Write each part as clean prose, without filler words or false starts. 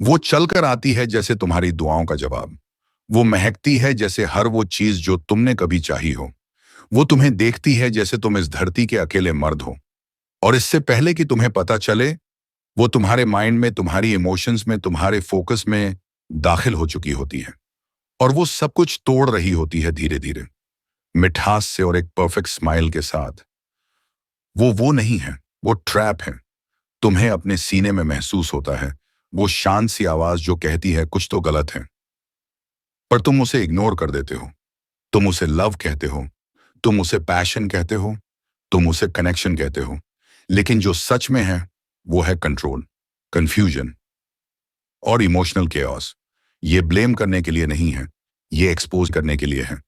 वो चलकर आती है जैसे तुम्हारी दुआओं का जवाब। वो महकती है जैसे हर वो चीज जो तुमने कभी चाही हो। वो तुम्हें देखती है जैसे तुम इस धरती के अकेले मर्द हो। और इससे पहले कि तुम्हें पता चले, वो तुम्हारे माइंड में, तुम्हारी इमोशंस में, तुम्हारे फोकस में दाखिल हो चुकी होती है। और वो सब कुछ तोड़ रही होती है धीरे धीरे, मिठास से और एक परफेक्ट स्माइल के साथ। वो नहीं है, वो ट्रैप है। तुम्हें अपने सीने में महसूस होता है वो शांत सी आवाज जो कहती है कुछ तो गलत है। पर तुम उसे इग्नोर कर देते हो। तुम उसे लव कहते हो, तुम उसे पैशन कहते हो, तुम उसे कनेक्शन कहते हो। लेकिन जो सच में है वो है कंट्रोल, कंफ्यूजन और इमोशनल केओस। ये ब्लेम करने के लिए नहीं है, ये एक्सपोज करने के लिए है।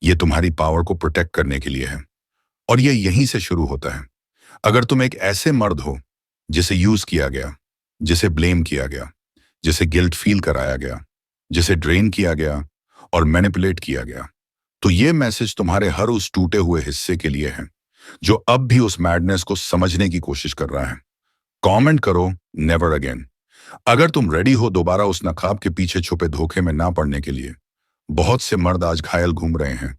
ये तुम्हारी पावर को प्रोटेक्ट करने के लिए है। और ये यहीं से शुरू होता है। अगर तुम एक ऐसे मर्द हो जिसे यूज किया गया, जिसे ब्लेम किया गया, जिसे गिल्ट फील कराया गया, जिसे ड्रेन किया गया और मैनिपुलेट किया गया, तो ये मैसेज तुम्हारे हर उस टूटे हुए हिस्से के लिए है जो अब भी उस मैडनेस को समझने की कोशिश कर रहा है। कमेंट करो नेवर अगेन अगर तुम रेडी हो दोबारा उस नकाब के पीछे छुपे धोखे में ना पड़ने के लिए। बहुत से मर्द आज घायल घूम रहे हैं,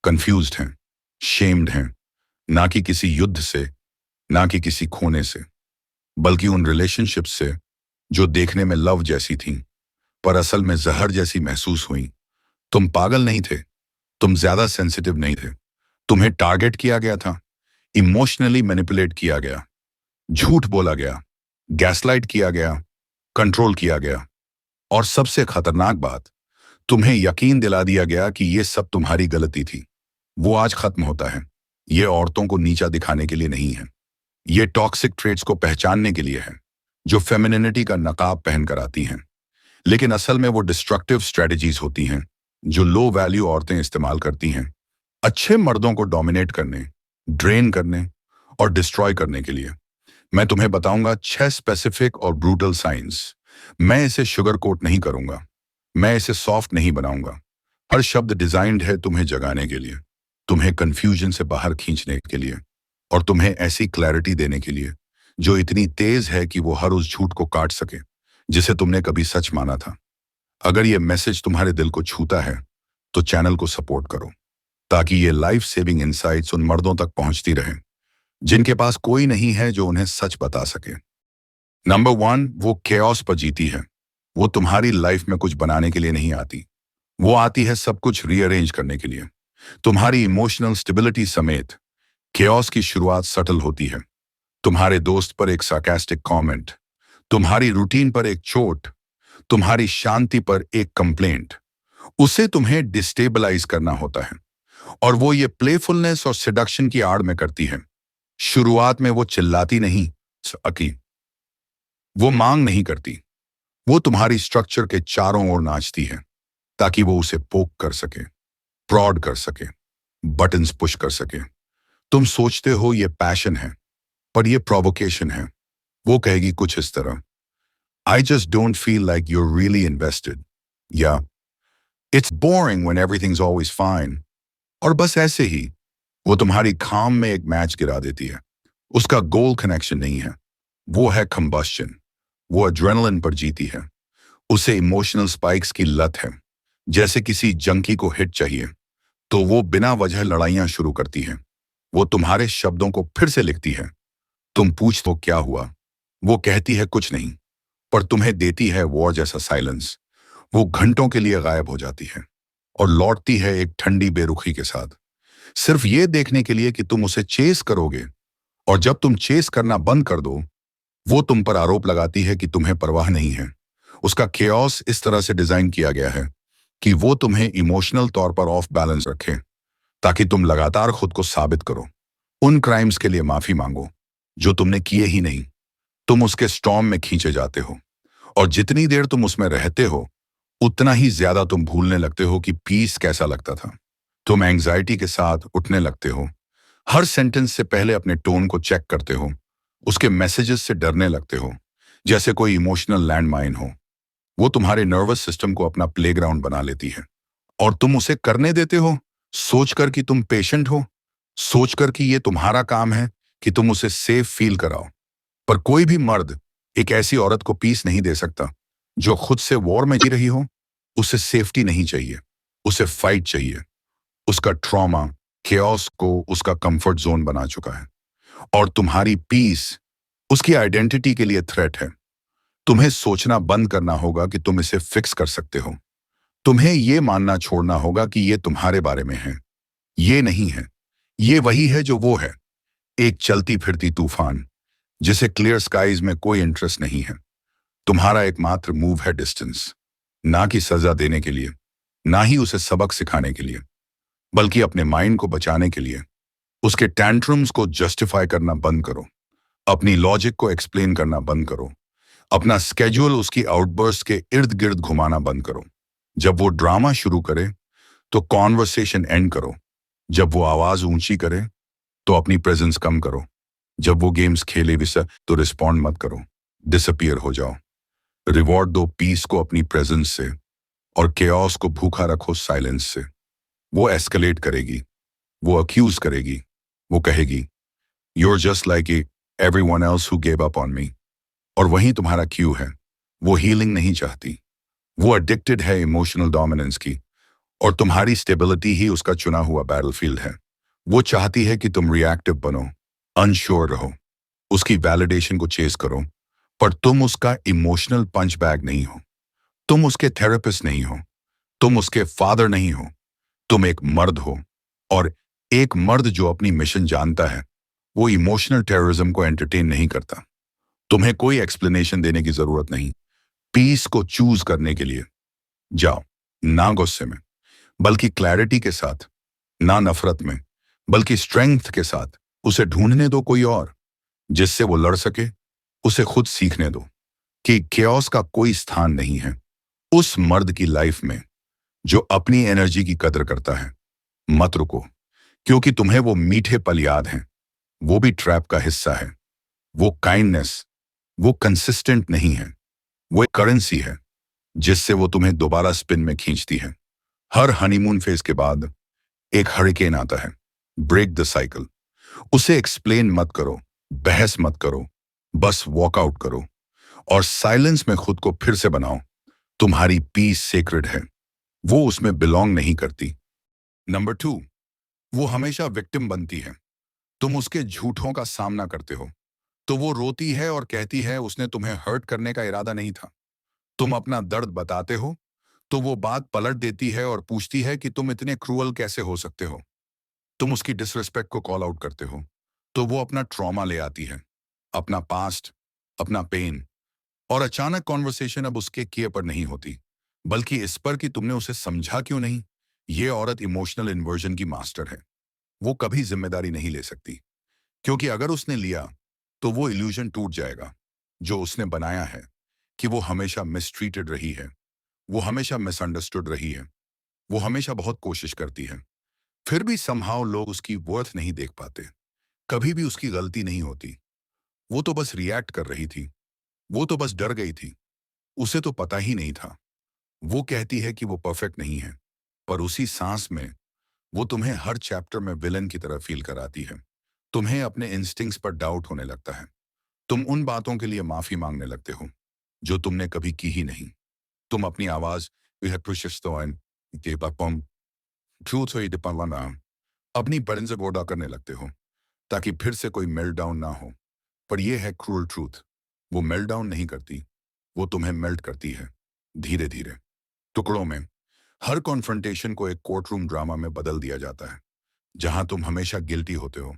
कंफ्यूज्ड हैं, शेम्ड हैं, ना कि किसी युद्ध से, ना कि किसी खोने से, बल्कि उन रिलेशनशिप से जो देखने में लव जैसी थी पर असल में जहर जैसी महसूस हुई। तुम पागल नहीं थे, तुम ज्यादा सेंसिटिव नहीं थे। तुम्हें टारगेट किया गया था, इमोशनली मैनिपुलेट किया गया, झूठ बोला गया, गैसलाइट किया गया, कंट्रोल किया गया। और सबसे खतरनाक बात, तुम्हें यकीन दिला दिया गया कि ये सब तुम्हारी गलती थी। वो आज खत्म होता है। ये औरतों को नीचा दिखाने के लिए नहीं है, ये टॉक्सिक ट्रेट्स को पहचानने के लिए है जो फेमिनिनिटी का नकाब पहनकर आती हैं। लेकिन असल में वो डिस्ट्रक्टिव स्ट्रेटजीज होती हैं जो लो वैल्यू औरतें इस्तेमाल करती हैं अच्छे मर्दों को डोमिनेट करने, ड्रेन करने और डिस्ट्रॉय करने के लिए। मैं तुम्हें बताऊंगा 6 स्पेसिफिक और ब्रूटल साइंस। मैं इसे शुगर कोट नहीं करूंगा, मैं इसे सॉफ्ट नहीं बनाऊंगा। हर शब्द डिजाइंड है तुम्हें जगाने के लिए, तुम्हें कंफ्यूजन से बाहर खींचने के लिए और तुम्हें ऐसी क्लैरिटी देने के लिए जो इतनी तेज है कि वो हर उस झूठ को काट सके जिसे तुमने कभी सच माना था। अगर ये मैसेज तुम्हारे दिल को छूता है तो चैनल को सपोर्ट करो ताकि ये लाइफ सेविंग इंसाइट्स उन मर्दों तक पहुंचती रहें जिनके पास कोई नहीं है जो उन्हें सच बता सके। नंबर 1, वो केओस पर जीती है। वो तुम्हारी लाइफ में कुछ बनाने के लिए नहीं आती, वो आती है सब कुछ रीअरेंज करने के लिए। तुम्हारी इमोशनल स्टेबिलिटी समेत केओस की शुरुआत सटल होती है। तुम्हारे दोस्त पर एक सार्कास्टिक कमेंट, तुम्हारी रूटीन पर एक चोट, तुम्हारी शांति पर एक कंप्लेंट, उसे तुम्हें डिस्टेबलाइज करना होता है। और वो ये प्लेफुलनेस और सेडक्शन की आड़ में करती है। शुरुआत में वो चिल्लाती नहीं सकी, वो मांग नहीं करती, वो तुम्हारी स्ट्रक्चर के चारों ओर नाचती है ताकि वो उसे पोक कर सके, प्रॉड कर सके, बटन्स पुश कर सके। तुम सोचते हो ये पैशन है, पर ये प्रोवोकेशन है। वो कहेगी कुछ इस तरह, I just don't feel like you're really invested, या it's boring when everything's always fine. और बस ऐसे ही वो तुम्हारी खाम में एक मैच गिरा देती है। उसका गोल कनेक्शन नहीं है, वो है कंबस्शन। वो एड्रेनलिन पर जीती है, उसे इमोशनल स्पाइक्स की लत है। जैसे किसी जंकी को हिट चाहिए तो वो बिना वजह लड़ाइयां शुरू करती है। वो तुम्हारे शब्दों को फिर से लिखती है। तुम पूछो क्या हुआ, वो कहती है कुछ नहीं, पर तुम्हें देती है वॉर जैसा साइलेंस। वो घंटों के लिए गायब हो जाती है और लौटती है एक ठंडी बेरुखी के साथ, सिर्फ ये देखने के लिए कि तुम उसे चेस करोगे। और जब तुम चेस करना बंद कर दो, वो तुम पर आरोप लगाती है कि तुम्हें परवाह नहीं है। उसका केओस इस तरह से डिजाइन किया गया है कि वो तुम्हें इमोशनल तौर पर ऑफ बैलेंस रखे ताकि तुम लगातार खुद को साबित करो, उन क्राइम्स के लिए माफी मांगो जो तुमने किए ही नहीं। तुम उसके स्टॉर्म में खींचे जाते हो और जितनी देर तुम उसमें रहते हो उतना ही ज्यादा तुम भूलने लगते हो कि पीस कैसा लगता था। तुम एंग्जाइटी के साथ उठने लगते हो, हर सेंटेंस से पहले अपने टोन को चेक करते हो, उसके मैसेजेस से डरने लगते हो जैसे कोई इमोशनल लैंडमाइन हो। वो तुम्हारे नर्वस सिस्टम को अपना प्लेग्राउंड बना लेती है और तुम उसे करने देते हो सोचकर कि तुम पेशेंट हो, सोचकर कि ये तुम्हारा काम है कि तुम उसे सेफ फील कराओ। पर कोई भी मर्द एक ऐसी औरत को पीस नहीं दे सकता जो खुद से वॉर में जी रही हो, उसे सेफ्टी नहीं चाहिए, उसे फाइट चाहिए। उसका ट्रॉमा केओस को उसका कंफर्ट जोन बना चुका है, और तुम्हारी पीस उसकी आइडेंटिटी के लिए थ्रेट है। तुम्हें सोचना बंद करना होगा कि तुम इसे फिक्स कर सकते हो। तुम्हें यह मानना छोड़ना होगा कि यह तुम्हारे बारे में है। ये नहीं है। ये वही है जो वो है, एक चलती फिरती तूफान जिसे क्लियर स्काईज में कोई इंटरेस्ट नहीं है। तुम्हारा एकमात्र मूव है डिस्टेंस, ना कि सजा देने के लिए, ना ही उसे सबक सिखाने के लिए, बल्कि अपने माइंड को बचाने के लिए। उसके टैंट्रम्स को जस्टिफाई करना बंद करो, अपनी लॉजिक को एक्सप्लेन करना बंद करो, अपना स्केड्यूल उसकी आउटबर्स्ट के इर्द गिर्द घुमाना बंद करो। जब वो ड्रामा शुरू करे तो कॉन्वर्सेशन एंड करो। जब वो आवाज ऊंची करे तो अपनी प्रेजेंस कम करो। जब वो गेम्स खेले विसा तो रिस्पॉन्ड मत करो, डिसअपियर हो जाओ। रिवॉर्ड दो पीस को अपनी प्रेजेंस से, और केओस को भूखा रखो साइलेंस से। वो एस्केलेट करेगी, वो अक्यूज करेगी, वो कहेगी you're just like everyone else who gave up on me. और वहीं तुम्हारा क्यू है। वो हीलिंग नहीं चाहती, वो एडिक्टेड है इमोशनल डोमिनेंस की, और तुम्हारी स्टेबिलिटी ही उसका चुना हुआ बैटलफील्ड है। वो चाहती है कि तुम रिएक्टिव बनो, अनश्योर रहो, उसकी वैलिडेशन को चेस करो, पर तुम उसका इमोशनल पंच बैग नहीं हो। तुम उसके थेरेपिस्ट नहीं हो, तुम उसके फादर नहीं हो। तुम एक मर्द हो, और एक मर्द जो अपनी मिशन जानता है, वो इमोशनल टेररिज्म को एंटरटेन नहीं करता। तुम्हें कोई एक्सप्लेनेशन देने की जरूरत नहीं। पीस को चूज करने के लिए जाओ, ना गुस्से में बल्कि क्लैरिटी के साथ, ना नफरत में बल्कि स्ट्रेंथ के साथ। उसे ढूंढने दो कोई और जिससे वो लड़ सके। उसे खुद सीखने दो कि केओस का कोई स्थान नहीं है उस मर्द की लाइफ में जो अपनी एनर्जी की कदर करता है। मत रुको, क्योंकि तुम्हें वो मीठे पल याद हैं। वो भी ट्रैप का हिस्सा है। वो काइंडनेस, वो कंसिस्टेंट नहीं है, वो एक करेंसी है जिससे वो तुम्हें दोबारा स्पिन में खींचती है। हर हनीमून फेज के बाद एक हरिकेन आता है। Break the cycle. उसे एक्सप्लेन मत करो, बहस मत करो, बस वॉकआउट करो, और साइलेंस में खुद को फिर से बनाओ। तुम्हारी पीस सेक्रेड है, वो उसमें बिलोंग नहीं करती। नंबर 2, वो हमेशा विक्टिम बनती है। तुम उसके झूठों का सामना करते हो तो वो रोती है और कहती है उसने तुम्हें हर्ट करने का इरादा नहीं था। तुम अपना दर्द बताते हो तो वो बात पलट देती है और पूछती है कि तुम इतने क्रूअल कैसे हो सकते हो। तुम उसकी डिसरिस्पेक्ट को कॉल आउट करते हो तो वो अपना ट्रॉमा ले आती है, अपना पास्ट, अपना पेन, और अचानक कॉन्वर्सेशन अब उसके किए पर नहीं होती, बल्कि इस पर कि तुमने उसे समझा क्यों नहीं। ये औरत इमोशनल इन्वर्जन की मास्टर है। वो कभी जिम्मेदारी नहीं ले सकती, क्योंकि अगर उसने लिया तो वो इल्यूजन टूट जाएगा जो उसने बनाया है, कि वो हमेशा मिसट्रीटेड रही है, वो हमेशा मिसअंडरस्टूड रही है, वो हमेशा बहुत कोशिश करती है। फिर भी समहाउ लोग उसकी वर्थ नहीं देख पाते। कभी भी उसकी गलती नहीं होती। वो तो बस रिएक्ट कर रही थी, वो तो बस डर गई थी, उसे तो पता ही नहीं था। वो कहती है कि वो परफेक्ट नहीं है, पर उसी सांस में वो तुम्हें हर चैप्टर में विलन की तरह फील कराती है। तुम्हें अपने इंस्टिंक्ट्स पर डाउट होने लगता है। तुम उन बातों के लिए माफी मांगने लगते हो जो तुमने कभी की ही नहीं। तुम अपनी आवाज अपनी बर्न से गोडा करने लगते हो ताकि फिर से कोई मेल्ट डाउन ना हो। पर यह है क्रूल ट्रूथ। वो मेल्ट डाउन नहीं करती, वो तुम्हें मेल्ट करती है, धीरे धीरे, टुकड़ों में। हर कॉन्फ्रंटेशन को एक कोर्ट रूम ड्रामा में बदल दिया जाता है, जहां तुम हमेशा गिल्टी होते हो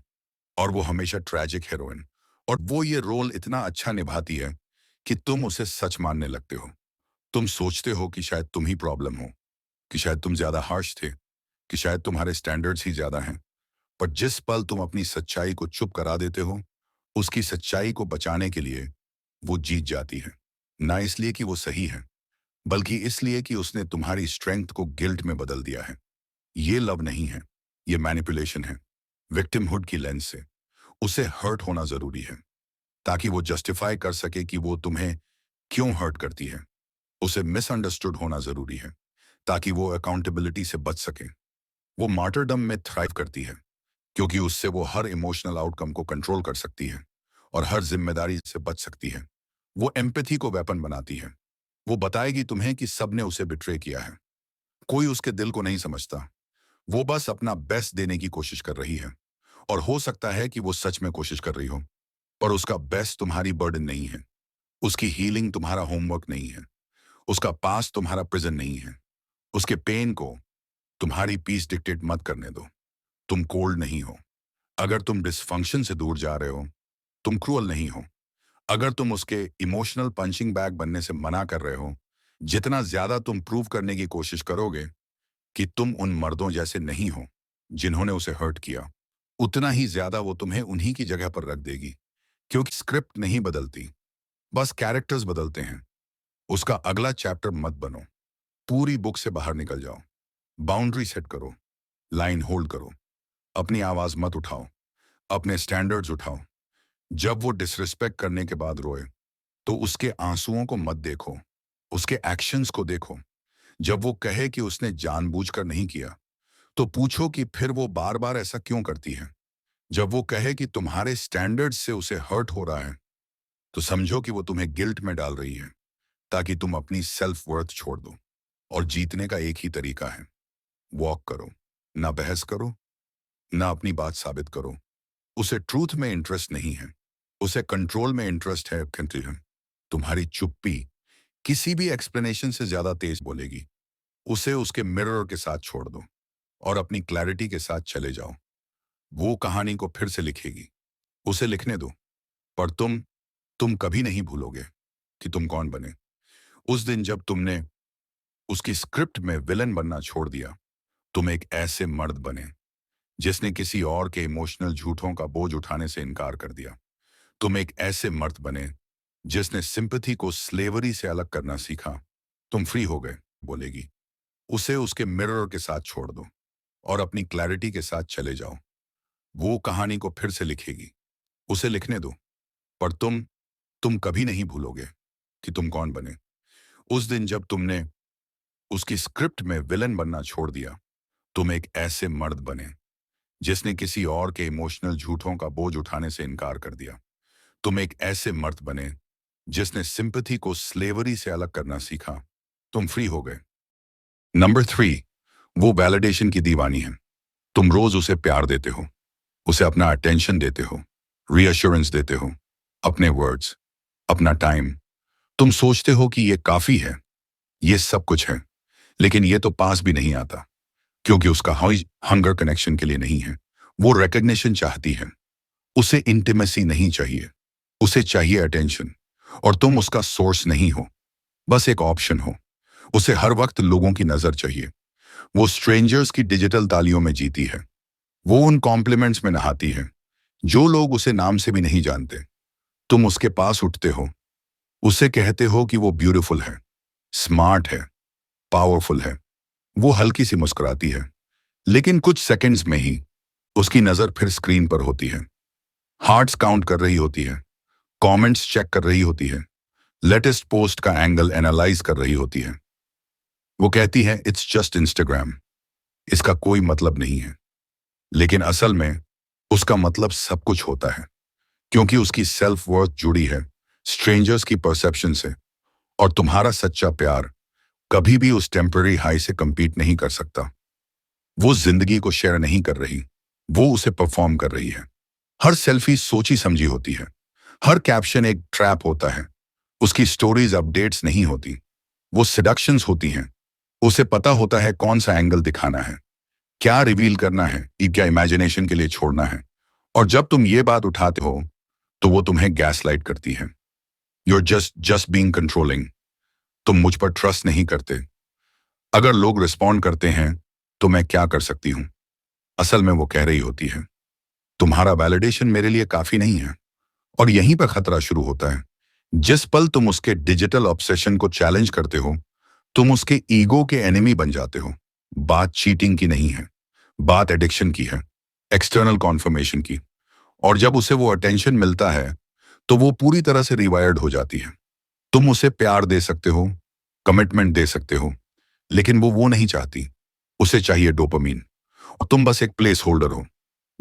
और वो हमेशा ट्रैजिक हीरोइन। और वो ये रोल इतना अच्छा निभाती है कि तुम उसे सच मानने लगते हो। तुम सोचते हो कि शायद तुम ही प्रॉब्लम हो, कि शायद तुम ज्यादा हार्श थे, कि शायद तुम्हारे स्टैंडर्ड्स ही ज्यादा हैं। पर जिस पल तुम अपनी सच्चाई को चुप करा देते हो, उसकी सच्चाई को बचाने के लिए वो जीत जाती है। ना इसलिए कि वो सही है, बल्कि इसलिए कि उसने तुम्हारी स्ट्रेंथ को गिल्ट में बदल दिया है। ये लव नहीं है, ये मैनिपुलेशन है। विक्टिमहुड की लेंस से उसे हर्ट होना जरूरी है, ताकि वो जस्टिफाई कर सके कि वो तुम्हें क्यों हर्ट करती है। उसे मिसअंडरस्टूड होना जरूरी है, ताकि वो अकाउंटेबिलिटी से बच सके। वो मार्टरडम में थ्राइव करती है, क्योंकि उससे वो हर इमोशनल आउटकम को कंट्रोल कर सकती है और हर जिम्मेदारी से बच सकती है। वो एम्पैथी को वेपन बनाती है, वो बताएगी तुम्हें कि सबने उसे बिट्रे किया है। कोई उसके दिल को नहीं समझता। वो बस अपना बेस्ट देने की कोशिश कर रही है। और हो सकता है कि वो सच में कोशिश कर रही हो, पर उसका बेस्ट तुम्हारी बर्डन नहीं है। उसकी हीलिंग तुम्हारा होमवर्क नहीं है। उसका पास तुम्हारा प्रिजन नहीं है। उसके पेन को तुम्हारी पीस डिक्टेट मत करने दो। तुम कोल्ड नहीं हो। अगर तुम डिसफंक्शन से दूर जा रहे हो, तुम क्रूअल नहीं हो। अगर तुम उसके इमोशनल पंचिंग बैग बनने से मना कर रहे हो, जितना ज्यादा तुम प्रूव करने की कोशिश करोगे कि तुम उन मर्दों जैसे नहीं हो जिन्होंने उसे हर्ट किया, उतना ही ज्यादा वो तुम्हें उन्हीं की जगह पर रख देगी। क्योंकि स्क्रिप्ट नहीं बदलती, बस कैरेक्टर्स बदलते हैं। उसका अगला चैप्टर मत बनो। पूरी बुक से बाहर निकल जाओ। बाउंड्री सेट करो। लाइन होल्ड करो। अपनी आवाज मत उठाओ। अपने स्टैंडर्ड्स उठाओ। जब वो डिसरिस्पेक्ट करने के बाद रोए, तो उसके आंसुओं को मत देखो, उसके एक्शंस को देखो। जब वो कहे कि उसने जानबूझकर नहीं किया, तो पूछो कि फिर वो बार बार ऐसा क्यों करती है। जब वो कहे कि तुम्हारे स्टैंडर्ड्स से उसे हर्ट हो रहा है, तो समझो कि वो तुम्हें गिल्ट में डाल रही है, ताकि तुम अपनी सेल्फ वर्थ छोड़ दो। और जीतने का एक ही तरीका है, वॉक करो। ना बहस करो, ना अपनी बात साबित करो। उसे ट्रूथ में इंटरेस्ट नहीं है, उसे कंट्रोल में इंटरेस्ट है। कंटिन्यू। तुम्हारी चुप्पी किसी भी एक्सप्लेनेशन से ज्यादा तेज बोलेगी। उसे उसके मिरर के साथ छोड़ दो और अपनी क्लैरिटी के साथ चले जाओ। वो कहानी को फिर से लिखेगी, उसे लिखने दो। पर तुम कभी नहीं भूलोगे कि तुम कौन बने। उस दिन जब तुमने उसकी स्क्रिप्ट में विलन बनना छोड़ दिया, तुम एक ऐसे मर्द बने जिसने किसी और के इमोशनल झूठों का बोझ उठाने से इनकार कर दिया। तुम एक ऐसे मर्द बने जिसने सिंपैथी को स्लेवरी से अलग करना सीखा। तुम फ्री हो गए, बोलेगी। उसे उसके मिरर के साथ छोड़ दो और अपनी क्लैरिटी के साथ चले जाओ। वो कहानी को फिर से लिखेगी, उसे लिखने दो। पर तुम कभी नहीं भूलोगे कि तुम कौन बने। उस दिन जब तुमने उसकी स्क्रिप्ट में विलन बनना छोड़ दिया, तुम एक ऐसे मर्द बने जिसने किसी और के इमोशनल झूठों का बोझ उठाने से इनकार कर दिया। तुम एक ऐसे मर्द बने जिसने सिंपैथी को स्लेवरी से अलग करना सीखा। तुम फ्री हो गए। नंबर 3, वो वैलिडेशन की दीवानी है। तुम रोज उसे प्यार देते हो, उसे अपना अटेंशन देते हो, रीअश्योरेंस देते हो, अपने वर्ड्स, अपना टाइम। तुम सोचते हो कि ये काफी है, ये सब कुछ है। लेकिन ये तो पास भी नहीं आता, क्योंकि उसका हंगर कनेक्शन के लिए नहीं है। वो रिकग्निशन चाहती है। उसे इंटीमेसी नहीं चाहिए, उसे चाहिए अटेंशन। और तुम उसका सोर्स नहीं हो, बस एक ऑप्शन हो। उसे हर वक्त लोगों की नजर चाहिए। वो स्ट्रेंजर्स की डिजिटल तालियों में जीती है। वो उन कॉम्प्लीमेंट्स में नहाती है जो लोग उसे नाम से भी नहीं जानते। तुम उसके पास उठते हो, उसे कहते हो कि वो ब्यूटीफुल है, स्मार्ट है, पावरफुल है। वो हल्की सी मुस्कुराती है, लेकिन कुछ सेकंड्स में ही उसकी नजर फिर स्क्रीन पर होती है। हार्ट्स काउंट कर रही होती है, कमेंट्स चेक कर रही होती है, लेटेस्ट पोस्ट का एंगल एनालाइज कर रही होती है। वो कहती है, इट्स जस्ट इंस्टाग्राम, इसका कोई मतलब नहीं है। लेकिन असल में उसका मतलब सब कुछ होता है, क्योंकि उसकी सेल्फ वर्थ जुड़ी है स्ट्रेंजर्स की परसेप्शन से। और तुम्हारा सच्चा प्यार कभी भी उस टेम्पररी हाई से compete नहीं कर सकता। वो जिंदगी को शेयर नहीं कर रही, वो उसे परफॉर्म कर रही है। हर सेल्फी सोची समझी होती है, हर कैप्शन एक ट्रैप होता है। उसकी स्टोरीज अपडेट्स नहीं होती, वो सिडक्शंस होती हैं। उसे पता होता है कौन सा एंगल दिखाना है, क्या रिवील करना है, क्या इमेजिनेशन के लिए छोड़ना है। और जब तुम ये बात उठाते हो, तो वो तुम्हें गैसलाइट करती है। You're just being controlling. तुम मुझ पर ट्रस्ट नहीं करते। अगर लोग रिस्पॉन्ड करते हैं, तो मैं क्या कर सकती हूँ। असल में वो कह रही होती है, तुम्हारा वैलिडेशन मेरे लिए काफी नहीं है। और यहीं पर खतरा शुरू होता है। जिस पल तुम उसके डिजिटल ऑब्सेशन को चैलेंज करते हो, तुम उसके ईगो के एनिमी बन जाते हो। बात चीटिंग की नहीं है, बात एडिक्शन की है, एक्सटर्नल कॉन्फर्मेशन की। और जब उसे वो अटेंशन मिलता है, तो वो पूरी तरह से रिवायर्ड हो जाती है। तुम उसे प्यार दे सकते हो, कमिटमेंट दे सकते हो, लेकिन वो नहीं चाहती। उसे चाहिए डोपामीन। और तुम बस एक प्लेस होल्डर हो,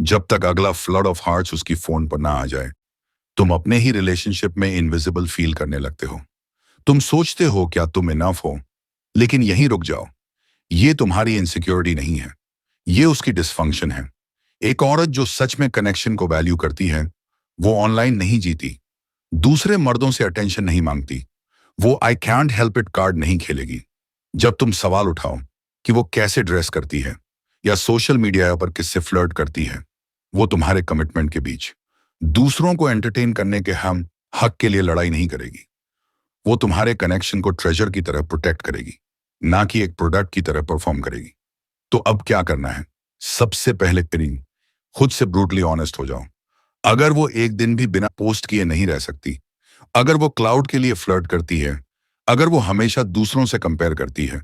जब तक अगला फ्लड ऑफ हार्ट्स उसकी फोन पर ना आ जाए। तुम अपने ही रिलेशनशिप में इनविजिबल फील करने लगते हो। तुम सोचते हो क्या तुम इनफ हो, लेकिन यहीं रुक जाओ। ये तुम्हारी इनसिक्योरिटी नहीं है, ये उसकी डिसफंक्शन है। एक औरत जो सच में कनेक्शन को वैल्यू करती है, वो ऑनलाइन नहीं जीती, दूसरे मर्दों से अटेंशन नहीं मांगती, वो I can't help it card नहीं खेलेगी। जब तुम सवाल उठाओ कि वो कैसे ड्रेस करती है या सोशल मीडिया पर किससे फ्लर्ट करती है, वो तुम्हारे कमिटमेंट के बीच दूसरों को एंटरटेन करने के हम हक के लिए लड़ाई नहीं करेगी। वो तुम्हारे कनेक्शन को ट्रेजर की तरह प्रोटेक्ट करेगी, ना कि एक प्रोडक्ट की तरह परफॉर्म करेगी। तो अब क्या करना है? सबसे पहले करीम खुद से ब्रूटली ऑनेस्ट हो जाओ। अगर वो एक दिन भी बिना पोस्ट किए नहीं रह सकती, अगर वो क्लाउड के लिए फ्लर्ट करती है, अगर वो हमेशा दूसरों से कंपेयर करती है,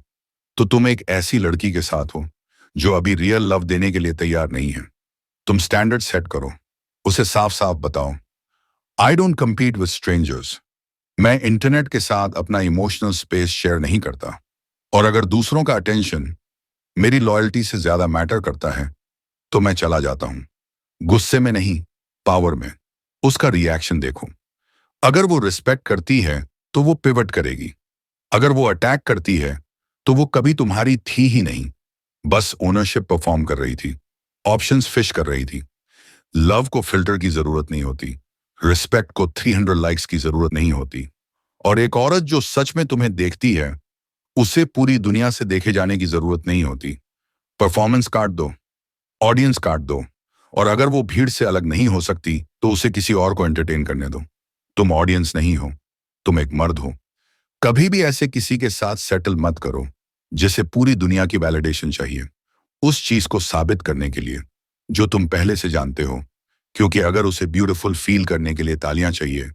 तो तुम एक ऐसी लड़की के साथ हो जो अभी रियल लव देने के लिए तैयार नहीं है। तुम स्टैंडर्ड सेट करो, उसे साफ साफ बताओ, I don't compete with strangers. मैं इंटरनेट के साथ अपना इमोशनल स्पेस शेयर नहीं करता। और अगर दूसरों का अटेंशन मेरी लॉयल्टी से ज्यादा मैटर करता है, तो मैं चला जाता हूं। गुस्से में नहीं, पावर में। उसका रिएक्शन देखो। अगर वो रिस्पेक्ट करती है तो वो पिवट करेगी। अगर वो अटैक करती है तो वो कभी तुम्हारी थी ही नहीं, बस ओनरशिप परफॉर्म कर रही थी, ऑप्शंस फिश कर रही थी। लव को फिल्टर की जरूरत नहीं होती, रिस्पेक्ट को 300 लाइक्स की जरूरत नहीं होती। और एक औरत जो सच में तुम्हें देखती है, उसे पूरी दुनिया से देखे जाने की जरूरत नहीं होती। परफॉर्मेंस काट दो, ऑडियंस काट दो, और अगर वो भीड़ से अलग नहीं हो सकती तो उसे किसी और को एंटरटेन करने दो। तुम ऑडियंस नहीं हो, तुम एक मर्द हो। कभी भी ऐसे किसी के साथ सेटल मत करो जिसे पूरी दुनिया की वैलिडेशन चाहिए, उस चीज को साबित करने के लिए जो तुम पहले से जानते हो। क्योंकि अगर उसे ब्यूटीफुल फील करने के लिए तालियां चाहिए,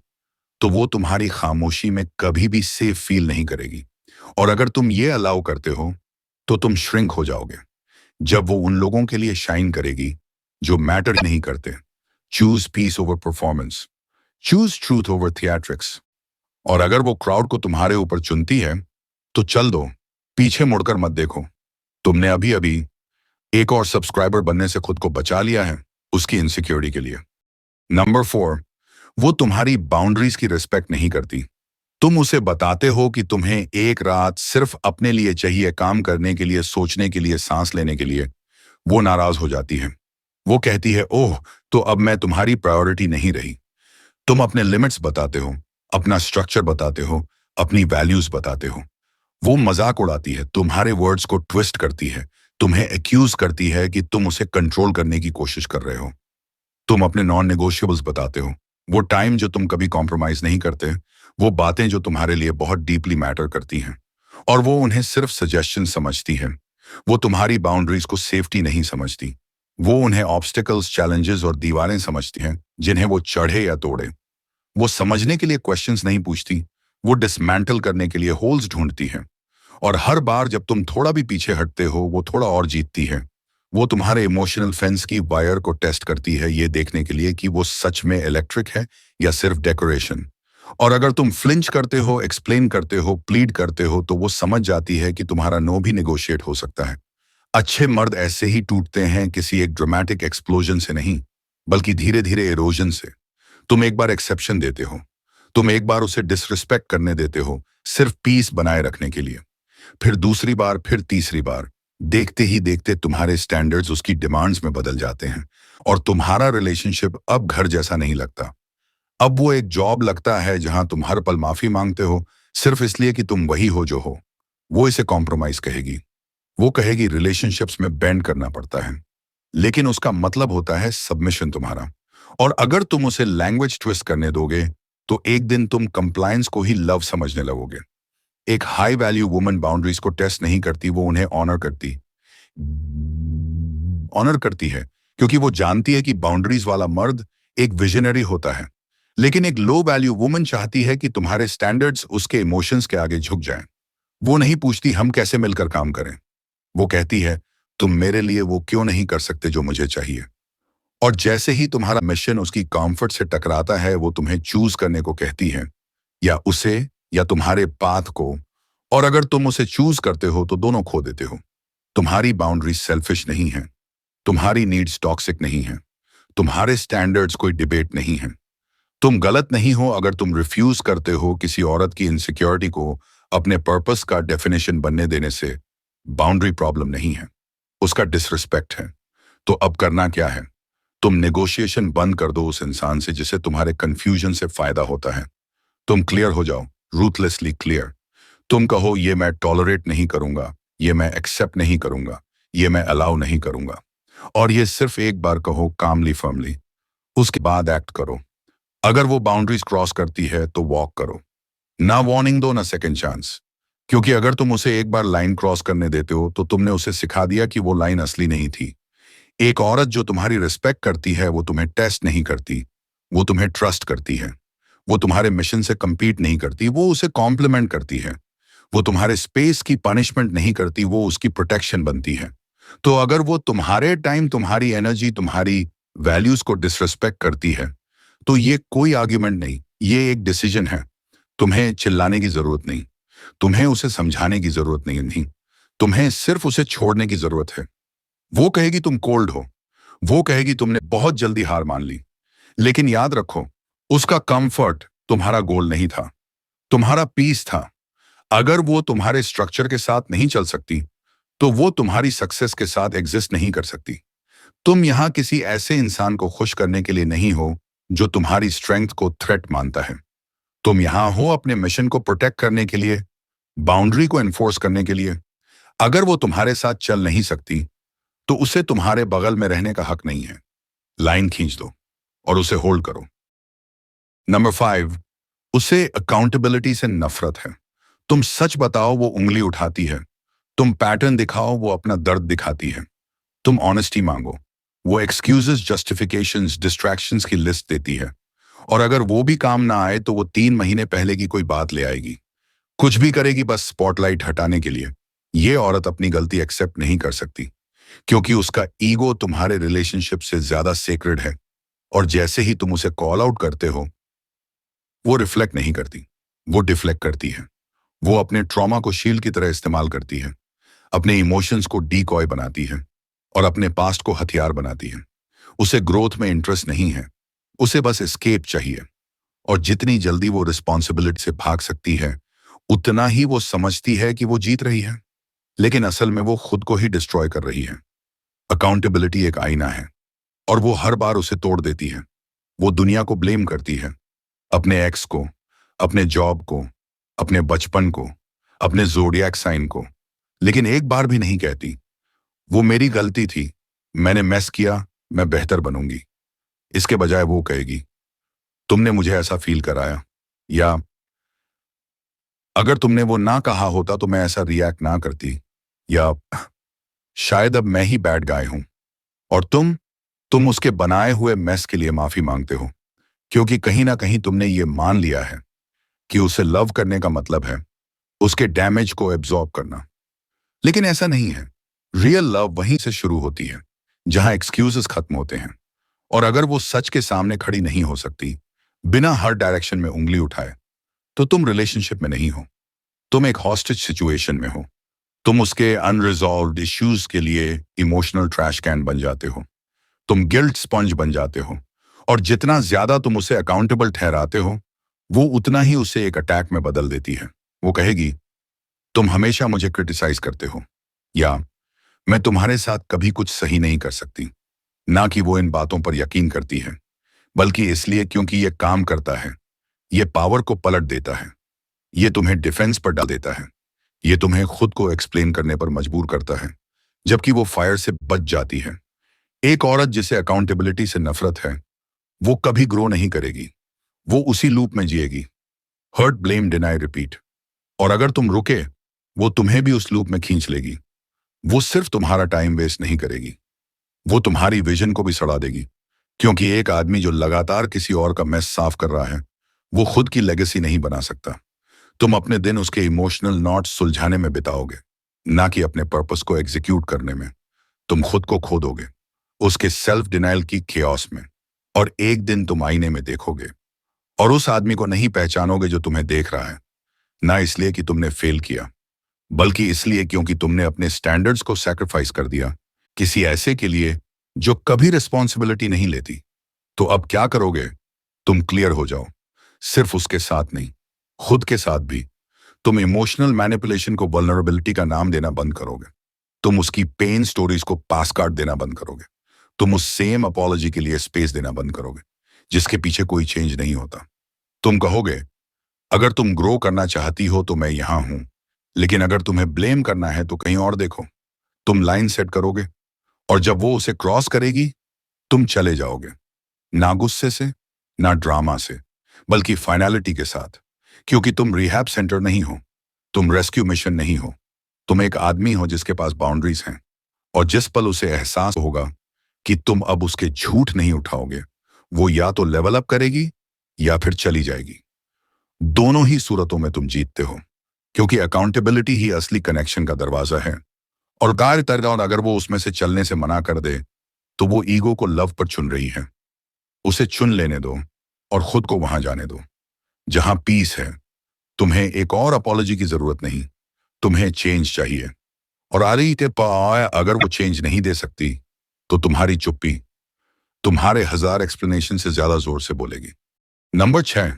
तो वो तुम्हारी खामोशी में कभी भी सेफ फील नहीं करेगी। और अगर तुम ये अलाउ करते हो, तो तुम श्रिंक हो जाओगे। जब वो उन लोगों के लिए शाइन करेगी जो मैटर नहीं करते। Choose peace over performance, choose truth over theatrics. और अगर वो क्राउड को तुम्हारे ऊपर चुनती है, तो चल दो, पीछे मुड़कर मत देखो। तुमने अभी अभी एक और सब्सक्राइबर बनने से खुद को बचा लिया है उसकी इनसिक्योरिटी के लिए। नंबर 4, वो तुम्हारी बाउंड्रीज की रिस्पेक्ट नहीं करती। तुम उसे बताते हो कि तुम्हें एक रात सिर्फ अपने लिए चाहिए, काम करने के लिए, सोचने के लिए, सांस लेने के लिए। वो नाराज हो जाती है। वो कहती है, ओह, तो अब मैं तुम्हारी प्रायोरिटी नहीं रही। तुम अपने लिमिट्स बताते हो, अपना स्ट्रक्चर बताते हो, अपनी वैल्यूज बताते हो। वो मजाक उड़ाती है, तुम्हारे वर्ड्स को ट्विस्ट करती है, तुम्हें एक्यूज करती है कि तुम उसे कंट्रोल करने की कोशिश कर रहे हो। तुम अपने नॉन नेगोशिएबल्स बताते हो, वो टाइम जो तुम कभी कॉम्प्रोमाइज नहीं करते, वो बातें जो तुम्हारे लिए बहुत डीपली मैटर करती हैं, और वो उन्हें सिर्फ सजेशन समझती है। वो तुम्हारी बाउंड्रीज को सेफ्टी नहीं समझती। वो उन्हें ऑब्स्टिकल्स, चैलेंजेस और दीवारें समझती हैं जिन्हें वो चढ़े या तोड़े। वो समझने के लिए क्वेश्चंस नहीं पूछती, वो डिसमेंटल करने के लिए होल्स ढूंढती है। और हर बार जब तुम थोड़ा भी पीछे हटते हो, वो थोड़ा और जीतती है। वो तुम्हारे इमोशनल फेंस की वायर को टेस्ट करती है, ये देखने के लिए कि वो सच में इलेक्ट्रिक है या सिर्फ डेकोरेशन। और अगर तुम फ्लिंच करते हो, एक्सप्लेन करते हो, प्लीड करते हो, तो वो समझ जाती है कि तुम्हारा नो भी निगोशिएट हो सकता है। अच्छे मर्द ऐसे ही टूटते हैं, किसी एक ड्रामेटिक एक्सप्लोजन से नहीं, बल्कि धीरे धीरे इरोजन से। तुम एक बार एक्सेप्शन देते हो, तुम एक बार उसे डिसरिस्पेक्ट करने देते हो, सिर्फ पीस बनाए रखने के लिए। फिर दूसरी बार, फिर तीसरी बार। देखते ही देखते तुम्हारे स्टैंडर्ड्स उसकी डिमांड्स में बदल जाते हैं, और तुम्हारा रिलेशनशिप अब घर जैसा नहीं लगता। अब वो एक जॉब लगता है जहां तुम हर पल माफी मांगते हो, सिर्फ इसलिए कि तुम वही हो जो हो। वो इसे कॉम्प्रोमाइज कहेगी। वो कहेगी रिलेशनशिप्स में बेंड करना पड़ता है, लेकिन उसका मतलब होता है सबमिशन तुम्हारा। और अगर तुम उसे लैंग्वेज ट्विस्ट करने दोगे, तो एक दिन तुम कंप्लायंस को ही लव समझने लगोगे। एक हाई वैल्यू वुमन बाउंड्रीज को टेस्ट नहीं करती, वो उन्हें ऑनर करती है, क्योंकि वो जानती है कि बाउंड्रीज वाला मर्द एक विजनरी होता है। लेकिन एक लो वैल्यू वुमन चाहती है कि तुम्हारे स्टैंडर्ड्स उसके इमोशंस के आगे झुक जाएं। वो नहीं पूछती हम कैसे मिलकर काम करें, वो कहती है तुम मेरे लिए वो क्यों नहीं कर सकते जो मुझे चाहिए। और जैसे ही तुम्हारा मिशन उसकी कंफर्ट से टकराता है, वो तुम्हें चूज करने को कहती है, या उसे या तुम्हारे पाथ को। और अगर तुम उसे चूज करते हो तो दोनों खो देते हो। तुम्हारी बाउंड्री सेल्फिश नहीं है, तुम्हारी नीड्स टॉक्सिक नहीं है, तुम्हारे स्टैंडर्ड्स कोई डिबेट नहीं है। तुम गलत नहीं हो अगर तुम रिफ्यूज करते हो किसी औरत की इनसिक्योरिटी को अपने पर्पस का डेफिनेशन बनने देने से। बाउंड्री प्रॉब्लम नहीं है, उसका डिसरिस्पेक्ट है। तो अब करना क्या है? तुम नेगोशिएशन बंद कर दो उस इंसान से जिसे तुम्हारे कंफ्यूजन से फायदा होता है। तुम क्लियर हो जाओ, रूथलेसली क्लियर। तुम कहो ये मैं टॉलरेट नहीं करूंगा, ये मैं एक्सेप्ट नहीं करूंगा, ये मैं अलाउ नहीं करूंगा। और ये सिर्फ एक बार कहो, कामली फर्मली। उसके बाद एक्ट करो। अगर वो बाउंड्रीज क्रॉस करती है तो वॉक करो। ना वार्निंग दो ना सेकंड चांस। क्योंकि अगर तुम उसे एक बार लाइन क्रॉस करने देते हो तो तुमने उसे सिखा दिया कि वो लाइन असली नहीं थी। एक औरत जो तुम्हारी रिस्पेक्ट करती है वो तुम्हें टेस्ट नहीं करती, वो तुम्हें ट्रस्ट करती है। वो तुम्हारे मिशन से compete नहीं करती, वो उसे कॉम्प्लीमेंट करती है। वो तुम्हारे स्पेस की पनिशमेंट नहीं करती, वो उसकी प्रोटेक्शन बनती है। तो अगर वो तुम्हारे टाइम, तुम्हारी एनर्जी, तुम्हारी वैल्यूज को डिसरिस्पेक्ट करती है तो ये कोई आर्ग्यूमेंट नहीं, ये एक डिसीजन है। तुम्हें चिल्लाने की जरूरत नहीं, तुम्हें उसे समझाने की जरूरत नहीं, तुम्हें सिर्फ उसे छोड़ने की जरूरत है। वो कहेगी तुम कोल्ड हो, वो कहेगी तुमने बहुत जल्दी हार मान ली। लेकिन याद रखो, उसका कंफर्ट तुम्हारा गोल नहीं था, तुम्हारा पीस था। अगर वो तुम्हारे स्ट्रक्चर के साथ नहीं चल सकती तो वो तुम्हारी सक्सेस के साथ एग्जिस्ट नहीं कर सकती। तुम यहां किसी ऐसे इंसान को खुश करने के लिए नहीं हो जो तुम्हारी स्ट्रेंथ को थ्रेट मानता है। तुम यहां हो अपने मिशन को प्रोटेक्ट करने के लिए, बाउंड्री को एनफोर्स करने के लिए। अगर वो तुम्हारे साथ चल नहीं सकती तो उसे तुम्हारे बगल में रहने का हक नहीं है। लाइन खींच दो और उसे होल्ड करो। नंबर 5, उसे अकाउंटेबिलिटी से नफरत है। तुम सच बताओ, वो उंगली उठाती है। तुम पैटर्न दिखाओ, वो अपना दर्द दिखाती है। तुम ऑनेस्टी मांगो, वो एक्सक्यूजेस, जस्टिफिकेशंस, डिस्ट्रैक्शंस की लिस्ट देती है। और अगर वो भी काम ना आए तो वो 3 महीने पहले की कोई बात ले आएगी। कुछ भी करेगी बस स्पॉटलाइट हटाने के लिए। ये औरत अपनी गलती एक्सेप्ट नहीं कर सकती क्योंकि उसका ईगो तुम्हारे रिलेशनशिप से ज्यादा सेक्रेड है। और जैसे ही तुम उसे कॉल आउट करते हो, वो रिफ्लेक्ट नहीं करती, वो डिफ्लेक्ट करती है। वो अपने ट्रॉमा को शील्ड की तरह इस्तेमाल करती है, अपने इमोशंस को डीकॉय बनाती है और अपने पास्ट को हथियार बनाती है। उसे ग्रोथ में इंटरेस्ट नहीं है, उसे बस एस्केप चाहिए। और जितनी जल्दी वो रिस्पॉन्सिबिलिटी से भाग सकती है उतना ही वो समझती है कि वो जीत रही है, लेकिन असल में वो खुद को ही डिस्ट्रॉय कर रही है। अकाउंटेबिलिटी एक आईना है और वो हर बार उसे तोड़ देती है। वो दुनिया को ब्लेम करती है, अपने एक्स को, अपने जॉब को, अपने बचपन को, अपने ज़ोडिएक साइन को। लेकिन एक बार भी नहीं कहती, वो मेरी गलती थी, मैंने मेस किया, मैं बेहतर बनूंगी। इसके बजाय वो कहेगी, तुमने मुझे ऐसा फील कराया, या अगर तुमने वो ना कहा होता तो मैं ऐसा रिएक्ट ना करती, या शायद अब मैं ही बैड गाय हूं। और तुम उसके बनाए हुए मेस के लिए माफी मांगते हो क्योंकि कहीं ना कहीं तुमने ये मान लिया है कि उसे लव करने का मतलब है उसके डैमेज को एब्जॉर्ब करना। लेकिन ऐसा नहीं है। रियल लव वहीं से शुरू होती है जहां एक्सक्यूजेस खत्म होते हैं। और अगर वो सच के सामने खड़ी नहीं हो सकती, बिना हर डायरेक्शन में उंगली उठाए, तो तुम रिलेशनशिप में नहीं हो, तुम एक हॉस्टेज सिचुएशन में हो। तुम उसके अनरिजॉल्व्ड इश्यूज के लिए इमोशनल ट्रैश कैन बन जाते हो, तुम गिल्ट स्पंज बन जाते हो। और जितना ज्यादा तुम उसे अकाउंटेबल ठहराते हो, वो उतना ही उसे एक अटैक में बदल देती है। वो कहेगी, तुम हमेशा मुझे क्रिटिसाइज करते हो, या मैं तुम्हारे साथ कभी कुछ सही नहीं कर सकती। ना कि वो इन बातों पर यकीन करती है, बल्कि इसलिए क्योंकि ये काम करता है। ये पावर को पलट देता है, ये तुम्हें डिफेंस पर डाल देता है, ये तुम्हें खुद को एक्सप्लेन करने पर मजबूर करता है, जबकि वो फायर से बच जाती है। एक औरत जिसे अकाउंटेबिलिटी से नफरत है, वो कभी ग्रो नहीं करेगी, वो उसी लूप में जिएगी, हर्ट, ब्लेम, डिनाई, रिपीट। और अगर तुम रुके, वो तुम्हें भी उस लूप में खींच लेगी। वो सिर्फ तुम्हारा टाइम वेस्ट नहीं करेगी, वो तुम्हारी विजन को भी सड़ा देगी। क्योंकि एक आदमी जो लगातार किसी और का मेस साफ कर रहा है, वो खुद की लेगेसी नहीं बना सकता। तुम अपने दिन उसके इमोशनल नॉट सुलझाने में बिताओगे, ना कि अपने पर्पस को एग्जीक्यूट करने में। तुम खुद को खो दोगे उसके सेल्फ डिनाइल की केओस में। और एक दिन तुम आईने में देखोगे और उस आदमी को नहीं पहचानोगे जो तुम्हें देख रहा है, ना इसलिए कि तुमने फेल किया, बल्कि इसलिए क्योंकि तुमने अपने स्टैंडर्ड्स को सैक्रिफाइस कर दिया किसी ऐसे के लिए जो कभी रिस्पॉन्सिबिलिटी नहीं लेती। तो अब क्या करोगे? तुम क्लियर हो जाओ। सिर्फ उसके साथ नहीं, खुद के साथ भी। तुम इमोशनल मैनिपुलेशन को वल्नरेबिलिटी का नाम देना बंद करोगे। तुम उसकी पेन स्टोरीज को पास कार्ड देना बंद करोगे। तुम उस सेम अपॉलॉजी के लिए स्पेस देना बंद करोगे जिसके पीछे कोई चेंज नहीं होता। तुम कहोगे, अगर तुम ग्रो करना चाहती हो तो मैं यहां हूं, लेकिन अगर तुम्हें ब्लेम करना है तो कहीं और देखो। तुम लाइन सेट करोगे, और जब वो उसे क्रॉस करेगी, तुम चले जाओगे। ना गुस्से से, ना ड्रामा से, बल्कि फाइनलिटी के साथ। क्योंकि तुम रिहैब सेंटर नहीं हो, तुम रेस्क्यू मिशन नहीं हो। तुम एक आदमी हो जिसके पास बाउंड्रीज हैं, और जिस पल उसे एहसास होगा कि तुम अब उसके झूठ नहीं उठाओगे, वो या तो लेवल अप करेगी या फिर चली जाएगी। दोनों ही सूरतों में तुम जीतते हो, क्योंकि अकाउंटेबिलिटी ही असली कनेक्शन का दरवाजा है। और और अगर वो उसमें से चलने से मना कर दे, तो वो ईगो को लव पर चुन रही है। उसे चुन लेने दो, और खुद को वहां जाने दो जहां पीस है। तुम्हें एक और अपॉलॉजी की जरूरत नहीं, तुम्हें चेंज चाहिए। और आ रही अगर वो चेंज नहीं दे सकती, तो तुम्हारी चुप्पी तुम्हारे 1000 एक्सप्लेनेशन से ज्यादा जोर से बोलेगी। नंबर 6,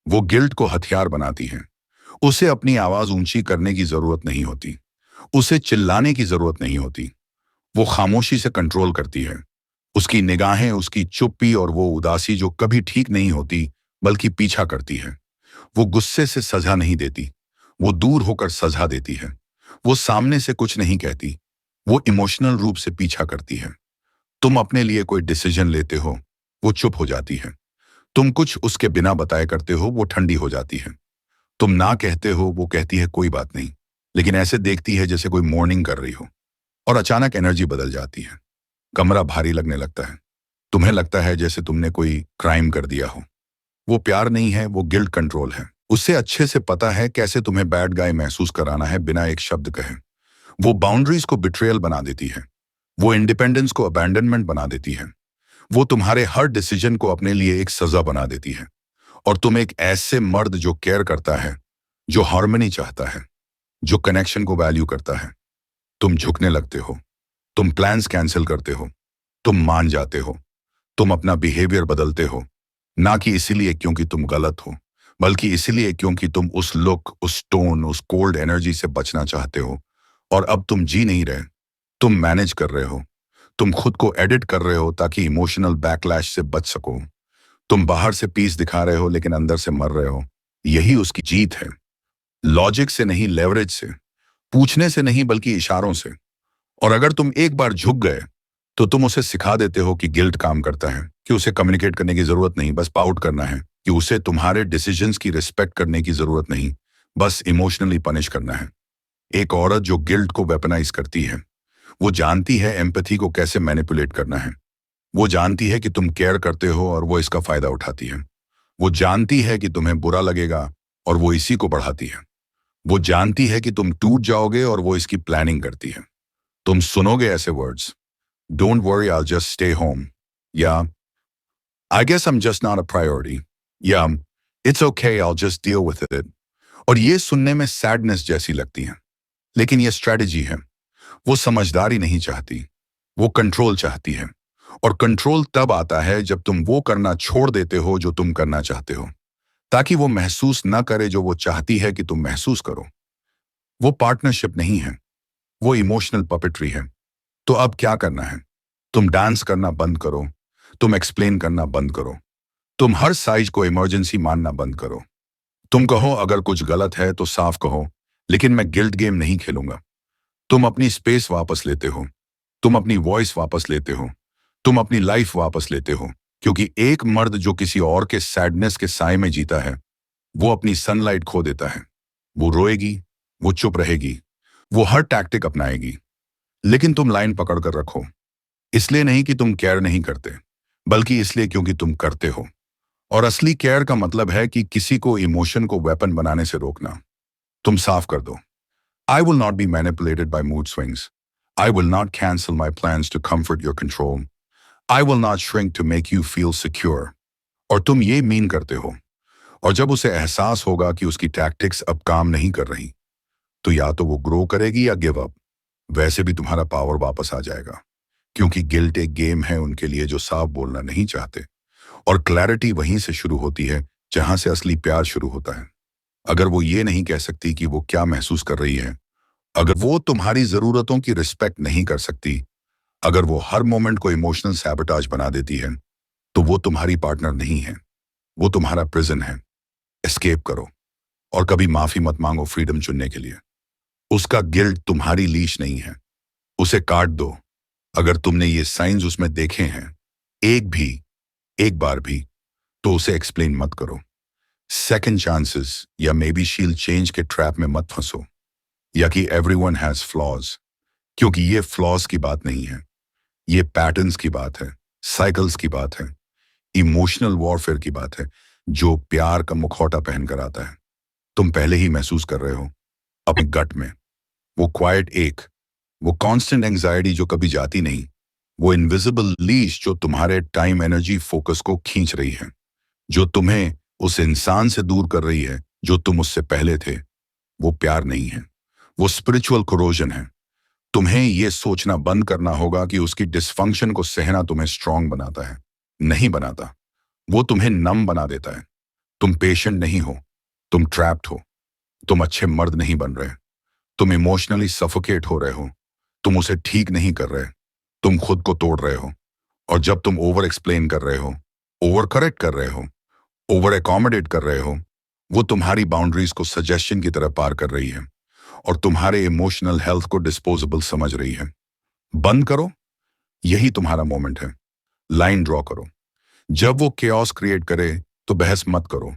वो गिल्ट को हथियार बनाती है। उसे अपनी आवाज ऊंची करने की जरूरत नहीं होती, उसे चिल्लाने की जरूरत नहीं होती। वो खामोशी से कंट्रोल करती है। उसकी निगाहें, उसकी चुप्पी और वो उदासी जो कभी ठीक नहीं होती बल्कि पीछा करती है। वो गुस्से से सजा नहीं देती, वो दूर होकर सजा देती है। वो सामने से कुछ नहीं कहती, वो इमोशनल रूप से पीछा करती है। तुम अपने लिए कोई डिसीजन लेते हो, वो चुप हो जाती है। तुम कुछ उसके बिना बताए करते हो, वो ठंडी हो जाती है। तुम ना कहते हो, वो कहती है कोई बात नहीं, लेकिन ऐसे देखती है जैसे कोई मॉर्निंग कर रही हो। और अचानक एनर्जी बदल जाती है। कमरा भारी लगने लगता है। तुम्हें लगता है जैसे तुमने कोई क्राइम कर दिया हो। वो प्यार नहीं है, वो गिल्ट कंट्रोल है। उससे अच्छे से पता है कैसे तुम्हें बैड गाय महसूस कराना है बिना एक शब्द कहे। वो बाउंड्रीज को बिट्रेयल बना देती है। वो इंडिपेंडेंस को अबैंडनमेंट बना देती है। वो तुम्हारे हर डिसीजन को अपने लिए एक सजा बना देती है। और तुम एक ऐसे मर्द जो केयर करता है, जो हार्मनी चाहता है, जो कनेक्शन को वैल्यू करता है, तुम झुकने लगते हो। तुम प्लान्स कैंसिल करते हो। तुम मान जाते हो। तुम अपना बिहेवियर बदलते हो, ना कि इसीलिए क्योंकि तुम गलत हो, बल्कि इसीलिए क्योंकि तुम उस लुक, उस टोन, उस कोल्ड एनर्जी से बचना चाहते हो। और अब तुम जी नहीं रहे, तुम मैनेज कर रहे हो। तुम खुद को एडिट कर रहे हो ताकि इमोशनल बैकलैश से बच सको। तुम बाहर से पीस दिखा रहे हो लेकिन अंदर से मर रहे हो। यही उसकी जीत है। लॉजिक से नहीं, लेवरेज से। पूछने से नहीं बल्कि इशारों से। और अगर तुम एक बार झुक गए, तो तुम उसे सिखा देते हो कि गिल्ट काम करता है, कि उसे कम्युनिकेट करने की जरूरत नहीं, बस पाउट करना है। कि उसे तुम्हारे डिसीजंस की रिस्पेक्ट करने की जरूरत नहीं, बस इमोशनली पनिश करना है। एक औरत जो गिल्ट को वेपनाइज करती है, वो जानती है एम्पैथी को कैसे मैनिपुलेट करना है। वो जानती है कि तुम केयर करते हो और वो इसका फायदा उठाती है। वो जानती है कि तुम्हें बुरा लगेगा और वो इसी को बढ़ाती है। वो जानती है कि तुम टूट जाओगे और वो इसकी प्लानिंग करती है। तुम सुनोगे ऐसे words, don't worry, I just stay home, या I guess I am just not a priority, या it's okay, I just deal with it. और ये सुनने में सैडनेस जैसी लगती है, लेकिन ये स्ट्रेटजी है। वो समझदारी नहीं चाहती, वो कंट्रोल चाहती है। और कंट्रोल तब आता है जब तुम वो करना छोड़ देते हो जो तुम करना चाहते हो, ताकि वो महसूस ना करे जो वो चाहती है कि तुम महसूस करो। वो पार्टनरशिप नहीं है, वो इमोशनल पपेट्री है। तो अब क्या करना है? तुम डांस करना बंद करो। तुम एक्सप्लेन करना बंद करो। तुम हर साइज को इमरजेंसी मानना बंद करो। तुम कहो अगर कुछ गलत है तो साफ कहो, लेकिन मैं गिल्ट गेम नहीं खेलूंगा। तुम अपनी स्पेस वापस लेते हो। तुम अपनी वॉइस वापस लेते हो। तुम अपनी लाइफ वापस लेते हो। क्योंकि एक मर्द जो किसी और के सैडनेस के साए में जीता है, वो अपनी सनलाइट खो देता है। वो रोएगी, वो चुप रहेगी, वो हर टैक्टिक अपनाएगी, लेकिन तुम लाइन पकड़ कर रखो। इसलिए नहीं कि तुम केयर नहीं करते, बल्कि इसलिए क्योंकि तुम करते हो। और असली केयर का मतलब है कि किसी को इमोशन को वेपन बनाने से रोकना। तुम साफ कर दो, I will not be manipulated by mood swings. I will not cancel my plans to comfort your control. I will not shrink to make you feel secure. और तुम ये मीन करते हो। और जब उसे एहसास होगा कि उसकी टैक्टिक्स अब काम नहीं कर रही, तो या तो वो ग्रो करेगी या गिव अप। वैसे भी तुम्हारा पावर वापस आ जाएगा, क्योंकि गिल्ट एक गेम है उनके लिए जो साफ बोलना नहीं चाहते। और क्लैरिटी वहीं से शुरू होती है जहां से असली प्यार शुरू होता है। अगर वो ये नहीं कह सकती कि वो क्या महसूस कर रही है, अगर वो तुम्हारी जरूरतों की रिस्पेक्ट नहीं कर सकती, अगर वो हर मोमेंट को इमोशनल सैबोटाज बना देती है, तो वो तुम्हारी पार्टनर नहीं है, वो तुम्हारा प्रिजन है। एस्केप करो और कभी माफी मत मांगो फ्रीडम चुनने के लिए। उसका गिल्ट तुम्हारी लीश नहीं है, उसे काट दो। अगर तुमने ये साइंस उसमें देखे हैं एक बार भी, तो उसे एक्सप्लेन मत करो। सेकंड चांसेस या मे बी शील चेंज के ट्रैप में मत फंसो, या कि एवरीवन हैज फ्लॉज, क्योंकि ये फ्लॉज की बात नहीं है, ये पैटर्न्स की बात है, साइकिल्स की बात है, इमोशनल वॉरफेयर की बात है, जो प्यार का मुखौटा पहनकर आता है। तुम पहले ही महसूस कर रहे हो अपने गट में, वो क्वाइट एक, वो कांस्टेंट एंजाइटी जो कभी जाती नहीं, वो इनविजिबल लीश जो तुम्हारे टाइम एनर्जी फोकस को खींच रही है, जो तुम्हें उस इंसान से दूर कर रही है जो तुम उससे पहले थे। वो प्यार नहीं है, वो स्पिरिचुअल कोरोजन है। तुम्हें यह सोचना बंद करना होगा कि उसकी डिसफंक्शन को सहना तुम्हें स्ट्रांग बनाता है। नहीं बनाता, वो तुम्हें नम बना देता है। तुम पेशेंट नहीं हो, तुम ट्रैप्ड हो। तुम अच्छे मर्द नहीं बन रहे, तुम इमोशनली सफोकेट हो रहे हो। तुम उसे ठीक नहीं कर रहे, तुम खुद को तोड़ रहे हो। और जब तुम ओवर एक्सप्लेन कर रहे हो, ओवर करेक्ट कर रहे हो, ओवर एकोमोडेट कर रहे हो, वो तुम्हारी बाउंड्रीज को सजेशन की तरह पार कर रही है और तुम्हारे इमोशनल हेल्थ को डिस्पोजेबल समझ रही है। बंद करो, यही तुम्हारा मोमेंट है। लाइन ड्रॉ करो। जब वो केओस क्रिएट करे तो बहस मत करो,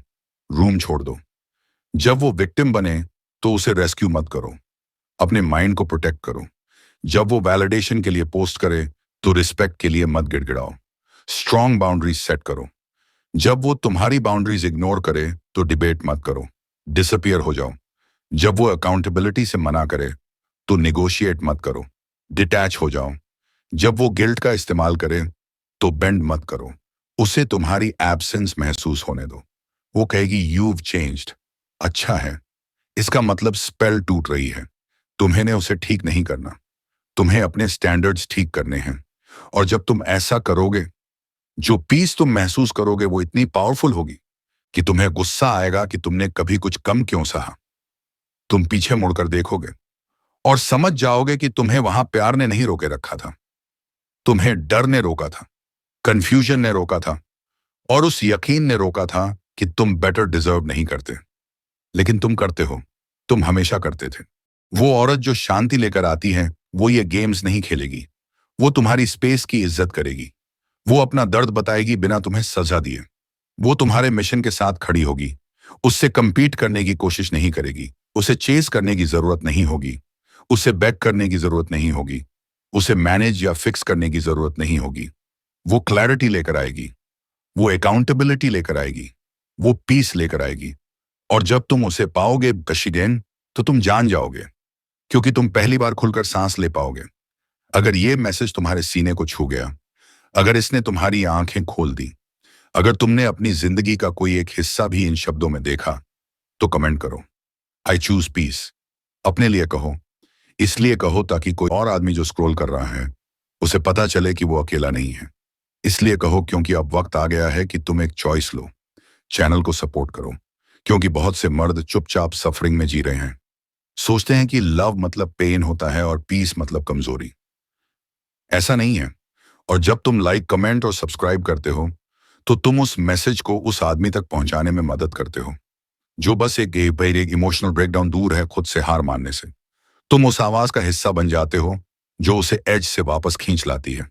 रूम छोड़ दो। जब वो विक्टिम बने तो उसे रेस्क्यू मत करो, अपने माइंड को प्रोटेक्ट करो। जब वो वैलिडेशन के लिए पोस्ट करे तो रिस्पेक्ट के लिए मत गिड़गिड़ाओ, स्ट्रॉन्ग बाउंड्रीज सेट करो। जब वो तुम्हारी बाउंड्रीज इग्नोर करे तो डिबेट मत करो, डिसअपियर हो जाओ। जब वो अकाउंटेबिलिटी से मना करे तो निगोशिएट मत करो, डिटैच हो जाओ। जब वो गिल्ट का इस्तेमाल करे तो बेंड मत करो, उसे तुम्हारी एब्सेंस महसूस होने दो। वो कहेगी यूव चेंज्ड, अच्छा है, इसका मतलब स्पेल टूट रही है। तुम्हें ने उसे ठीक नहीं करना, तुम्हें अपने स्टैंडर्ड्स ठीक करने हैं। और जब तुम ऐसा करोगे, जो पीस तुम महसूस करोगे वो इतनी पावरफुल होगी कि तुम्हें गुस्सा आएगा कि तुमने कभी कुछ कम क्यों सहा। तुम पीछे मुड़कर देखोगे और समझ जाओगे कि तुम्हें वहां प्यार ने नहीं रोके रखा था, तुम्हें डर ने रोका था, कंफ्यूजन ने रोका था, और उस यकीन ने रोका था कि तुम बेटर डिजर्व नहीं करते। लेकिन तुम करते हो, तुम हमेशा करते थे। वो औरत जो शांति लेकर आती है, वो ये गेम्स नहीं खेलेगी। वो तुम्हारी स्पेस की इज्जत करेगी। वो अपना दर्द बताएगी बिना तुम्हें सजा दिए। वो तुम्हारे मिशन के साथ खड़ी होगी, उससे कंपीट करने की कोशिश नहीं करेगी। उसे चेस करने की जरूरत नहीं होगी, उसे बैक करने की जरूरत नहीं होगी, उसे मैनेज या फिक्स करने की जरूरत नहीं होगी। वो क्लैरिटी लेकर आएगी, वो अकाउंटेबिलिटी लेकर आएगी, वो पीस लेकर आएगी। और जब तुम उसे पाओगे कशिदेन, तो तुम जान जाओगे, क्योंकि तुम पहली बार खुलकर सांस ले पाओगे। अगर ये मैसेज तुम्हारे सीने को छू गया, अगर इसने तुम्हारी आंखें खोल दी, अगर तुमने अपनी जिंदगी का कोई एक हिस्सा भी इन शब्दों में देखा, तो कमेंट करो, आई चूज पीस। अपने लिए कहो, इसलिए कहो ताकि कोई और आदमी जो स्क्रॉल कर रहा है उसे पता चले कि वो अकेला नहीं है। इसलिए कहो क्योंकि अब वक्त आ गया है कि तुम एक चॉइस लो। चैनल को सपोर्ट करो, क्योंकि बहुत से मर्द चुपचाप सफरिंग में जी रहे हैं। सोचते हैं कि लव मतलब पेन होता है और पीस मतलब कमजोरी। ऐसा नहीं है। और जब तुम लाइक, कमेंट और सब्सक्राइब करते हो, तो तुम उस मैसेज को उस आदमी तक पहुंचाने में मदद करते हो जो बस एक इमोशनल ब्रेकडाउन दूर है खुद से हार मानने से। तुम उस आवाज का हिस्सा बन जाते हो जो उसे एज से वापस खींच लाती है।